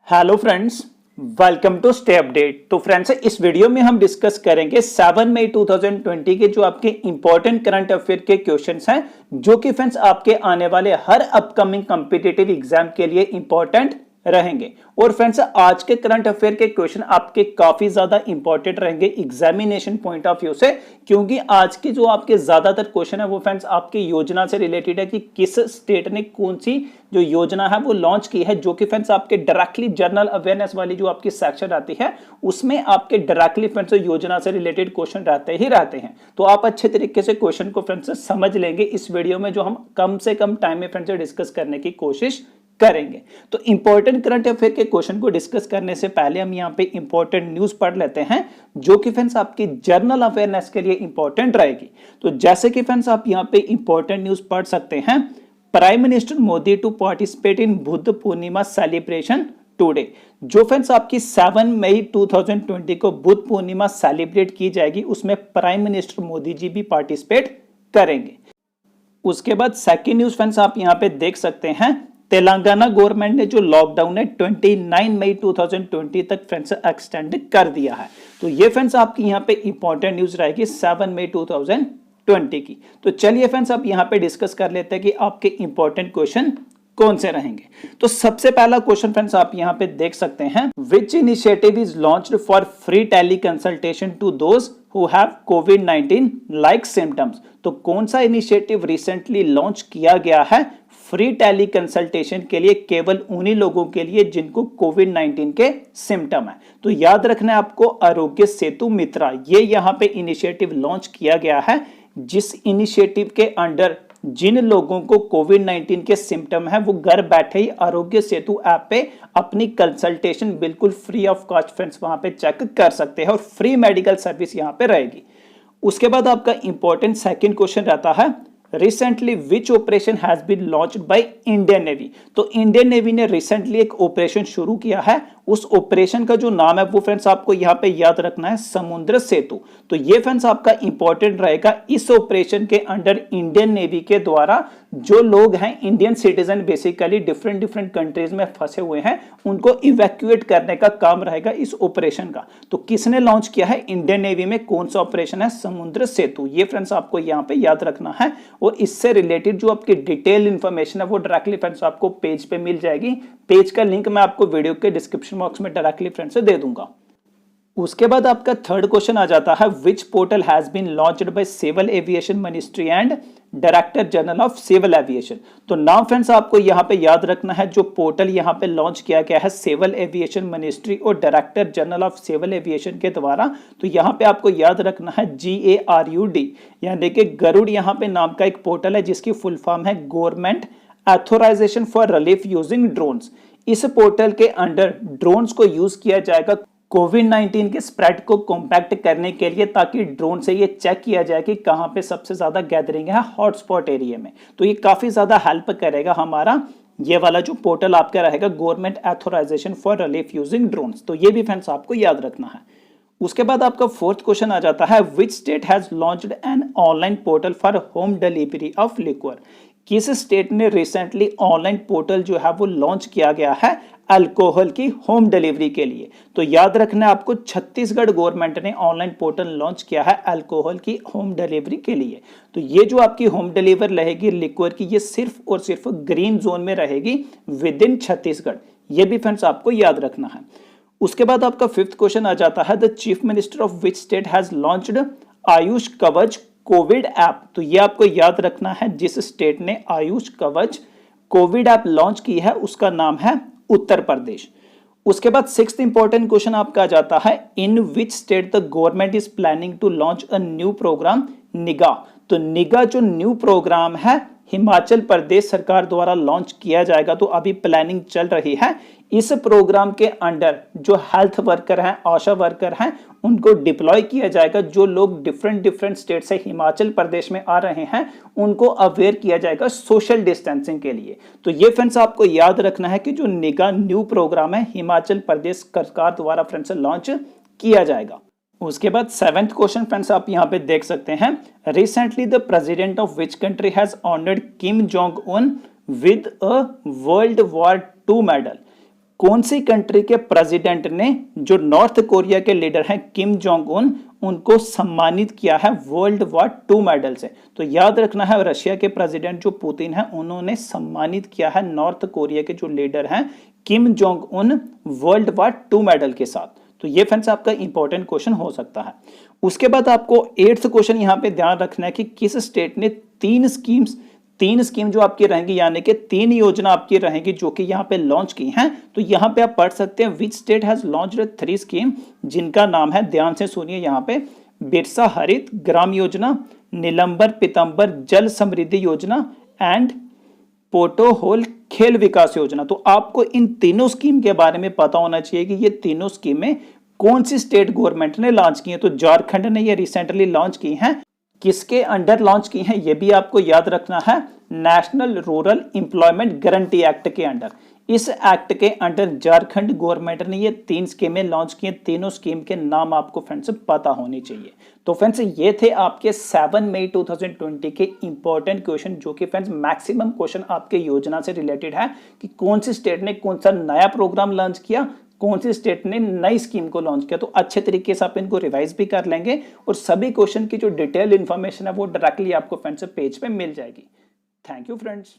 Hello friends, welcome to stay update. तो friends, इस video में हम डिस्कस करेंगे 7 मई 2020 के जो आपके इंपॉर्टेंट करंट अफेयर के क्वेश्चंस हैं, जो कि फ्रेंड्स आपके आने वाले हर अपकमिंग कॉम्पिटिटिव एग्जाम के लिए इंपॉर्टेंट रहेंगे। और फ्रेंड्स, आज के करंट अफेयर के क्वेश्चन आपके काफी ज्यादा इंपॉर्टेंट रहेंगे एग्जामिनेशन पॉइंट ऑफ व्यू से, क्योंकि आज के जो आपके ज्यादातर क्वेश्चन है वो फ्रेंड्स आपकी योजना से रिलेटेड है कि किस स्टेट ने कौन सी जो योजना है वो लॉन्च की है, जो कि फ्रेंड्स आपके डायरेक्टली जनरल अवेयरनेस वाली जो आपकी सेक्शन आती है उसमें आपके डायरेक्टली फ्रेंड्स योजना से रिलेटेड क्वेश्चन रहते ही रहते हैं। तो आप अच्छे तरीके से क्वेश्चन को फ्रेंड्स समझ लेंगे इस वीडियो में, जो हम कम से कम टाइम में फ्रेंड्स डिस्कस करने की कोशिश करेंगे। तो इंपॉर्टेंट करंट अफेयर के क्वेश्चन को डिस्कस करने से पहले हम यहाँ पे इंपॉर्टेंट न्यूज पढ़ लेते हैं, जो कि फ्रेंड्स आपकी जनरल अवेयरनेस के लिए इंपॉर्टेंट रहेगी। तो जैसे कि फ्रेंड्स आप यहाँ पे इंपॉर्टेंट न्यूज पढ़ सकते हैं, prime minister Modi to participate in Buddha Purnima celebration today. जो फ्रेंड्स आपकी 7 मई 2020 को बुद्ध पूर्णिमा सेलिब्रेट की जाएगी, उसमें प्राइम मिनिस्टर मोदी जी भी पार्टिसिपेट करेंगे। उसके बाद सेकेंड न्यूज फ्रेंड्स आप यहाँ पे देख सकते हैं, तेलंगाना गवर्नमेंट ने जो लॉकडाउन है 29 मई 2020 तक फ्रेंड्स एक्सटेंड कर दिया है। तो ये फ्रेंड्स आपकी यहाँ पे इंपॉर्टेंट न्यूज रहेगी 7 मई 2020 की। तो चलिए फ्रेंड्स आप यहाँ पे डिस्कस कर लेते हैं कि आपके इंपॉर्टेंट क्वेश्चन कौन से रहेंगे। तो सबसे पहला क्वेश्चन फ्रेंड्स आप यहाँ पे देख सकते हैं, which initiative is launched for free teleconsultation to those who have कोविड-19 लाइक सिम्टम्स। तो कौन सा इनिशिएटिव रिसेंटली लॉन्च किया गया है फ्री टेली कंसल्टेशन के लिए, केवल उन्हीं लोगों के लिए जिनको कोविड-19 के सिम्टम है। तो याद रखना है आपको, आरोग्य सेतु मित्रा, ये यहाँ पे इनिशिएटिव लॉन्च किया गया है, जिस इनिशिएटिव के अंडर जिन लोगों को कोविड-19 के सिम्टम है वो घर बैठे ही आरोग्य सेतु ऐप पे अपनी कंसल्टेशन बिल्कुल फ्री ऑफ कॉस्ट फ्रेंड्स वहां पे चेक कर सकते हैं और फ्री मेडिकल सर्विस यहाँ पे रहेगी। उसके बाद आपका इंपॉर्टेंट सेकंड क्वेश्चन रहता है, recently which operation has been launched by Indian navy. तो इंडियन नेवी ने रिसेंटली एक ऑपरेशन शुरू किया है, उस ऑपरेशन का जो नाम है वो फ्रेंड्स आपको यहाँ पे याद रखना है, समुद्र सेतु। तो ये फ्रेंड्स आपका इंपॉर्टेंट रहेगा। इस ऑपरेशन के अंडर इंडियन नेवी के द्वारा जो लोग हैं Indian citizen basically different countries में फंसे हुए हैं, उनको इवैक्यूएट करने का काम रहेगा इस ऑपरेशन का। तो किसने लॉन्च किया है इंडियन नेवी में, कौन सा ऑपरेशन है, समुद्र सेतु। ये फ्रेंड्स आपको यहाँ पे याद रखना है। और इससे रिलेटेड जो आपकी डिटेल इंफॉर्मेशन है वो डायरेक्टली फ्रेंड्स आपको पेज पे मिल जाएगी। पेज का लिंक मैं आपको वीडियो के डिस्क्रिप्शन बॉक्स में डायरेक्टली फ्रेंड्स से दे दूंगा। उसके बाद आपका थर्ड क्वेश्चन आ जाता है, which portal has been launched by civil aviation ministry and director general of civil aviation. तो नाम फ्रेंड्स आपको यहाँ पे याद रखना है, जो पोर्टल यहाँ पे लॉन्च किया गया है सिविल एविएशन मिनिस्ट्री और director general of civil aviation के द्वारा। तो यहाँ पे आपको याद रखना है GARUD, यानी कि गरुड़ यहाँ पे नाम का एक पोर्टल है, जिसकी फुल फॉर्म है government authorisation for relief using drones. इस पोर्टल के अंडर ड्रोन्स को यूज किया जाएगा कोविड-19 के स्प्रेड को कॉम्पैक्ट करने के लिए, ताकि ड्रोन से ये चेक किया जाए कि कहां पे सबसे ज्यादा गैदरिंग है हॉटस्पॉट एरिया में। तो ये काफी ज्यादा हेल्प करेगा हमारा ये वाला जो पोर्टल आपका रहेगा, government authorisation for relief using drones. तो ये भी फ्रेंड्स आपको याद रखना है। उसके बाद आपका फोर्थ क्वेश्चन आ जाता है, which state has launched an online portal for home delivery of liquor. किस स्टेट ने रिसेंटली ऑनलाइन पोर्टल जो है वो लॉन्च किया गया है अल्कोहल की होम डिलीवरी के लिए। तो याद रखना है आपको, छत्तीसगढ़ गवर्नमेंट ने ऑनलाइन पोर्टल लॉन्च किया है अल्कोहल की होम डिलीवरी के लिए। तो ये जो आपकी होम डिलीवरी रहेगी लिक्वर की, ये सिर्फ और सिर्फ ग्रीन जोन में रहेगी विद इन छत्तीसगढ़। ये भी फ्रेंड्स आपको याद रखना है। उसके बाद आपका फिफ्थ क्वेश्चन आ जाता है, the chief minister of which state has launched Ayush कवच कोविड ऐप। तो ये आपको याद रखना है, जिस स्टेट ने आयुष कवच कोविड ऐप लॉन्च की है उसका नाम है उत्तर प्रदेश। उसके बाद सिक्स्थ इंपॉर्टेंट क्वेश्चन आपका आ जाता है, in which state the government is planning to launch a new program निगा। तो निगा जो न्यू प्रोग्राम है हिमाचल प्रदेश सरकार द्वारा लॉन्च किया जाएगा। तो अभी प्लानिंग चल रही है। इस प्रोग्राम के अंडर जो हेल्थ वर्कर हैं, आशा वर्कर हैं, उनको डिप्लॉय किया जाएगा। जो लोग डिफरेंट स्टेट से हिमाचल प्रदेश में आ रहे हैं उनको अवेयर किया जाएगा सोशल डिस्टेंसिंग के लिए। तो ये फ्रेंड्स आपको याद रखना है कि जो निगा न्यू प्रोग्राम है हिमाचल प्रदेश सरकार द्वारा फ्रेंड्स लॉन्च किया जाएगा। उसके बाद सेवेंथ क्वेश्चन फ्रेंड्स आप यहाँ पे देख सकते हैं, recently the president of which country has honoured Kim Jong Un with a world war 2 medal. कौन सी कंट्री के प्रेसिडेंट ने जो नॉर्थ कोरिया के लीडर हैं किम जोंग उन, उनको सम्मानित किया है वर्ल्ड वार 2 मेडल से? तो याद रखना है, रशिया के प्रेसिडेंट जो पुतिन है उन्होंने सम्मानित किया है नॉर्थ कोरिया के जो लीडर हैं Kim Jong Un world war 2 medal के साथ। तो ये फ्रेंड्स आपका इंपॉर्टेंट क्वेश्चन हो सकता है। उसके बाद आपको 8th क्वेश्चन यहां पे ध्यान रखना है कि किस स्टेट ने तीन स्कीम जो आपकी रहेंगी, यानी कि 3 योजना आपकी रहेंगी जो कि यहाँ पे लॉन्च की हैं। तो यहाँ पे आप पढ़ सकते हैं which state has launched 3 scheme, जिनका नाम है, ध्यान से सुनिए यहाँ पे, बिरसा हरित ग्राम योजना, नीलंबर पीतंबर जल समृद्धि योजना एंड पोटो होल खेल विकास योजना। तो आपको इन तीनों स्कीम के बारे में पता होना चाहिए कि ये तीनों स्कीमें कौन सी स्टेट गवर्नमेंट ने लॉन्च की है। तो झारखंड ने ये रिसेंटली लॉन्च की हैं। किसके अंडर लॉन्च की हैं ये भी आपको याद रखना है, national rural employment guarantee act के अंडर। इस एक्ट के अंडर झारखंड गवर्नमेंट ने ये 3 स्कीमें लॉन्च की हैं। तीनों स्कीम के नाम आपको फ्रेंड्स पता होने चाहिए। तो फ्रेंड्स ये थे आपके 7 मई 2020 के इंपॉर्टेंट क्वेश्चन, जो कि फ्रेंड्स मैक्सिमम क्वेश्चन आपके योजना से रिलेटेड है कि कौन सी स्टेट ने कौन सा नया प्रोग्राम लॉन्च किया, कौन सी स्टेट ने नई स्कीम को लॉन्च किया। तो अच्छे तरीके से आप इनको रिवाइज भी कर लेंगे और सभी क्वेश्चन की जो डिटेल इंफॉर्मेशन है वो डायरेक्टली आपको फ्रेंड्स पेज पे मिल जाएगी। Thank you friends.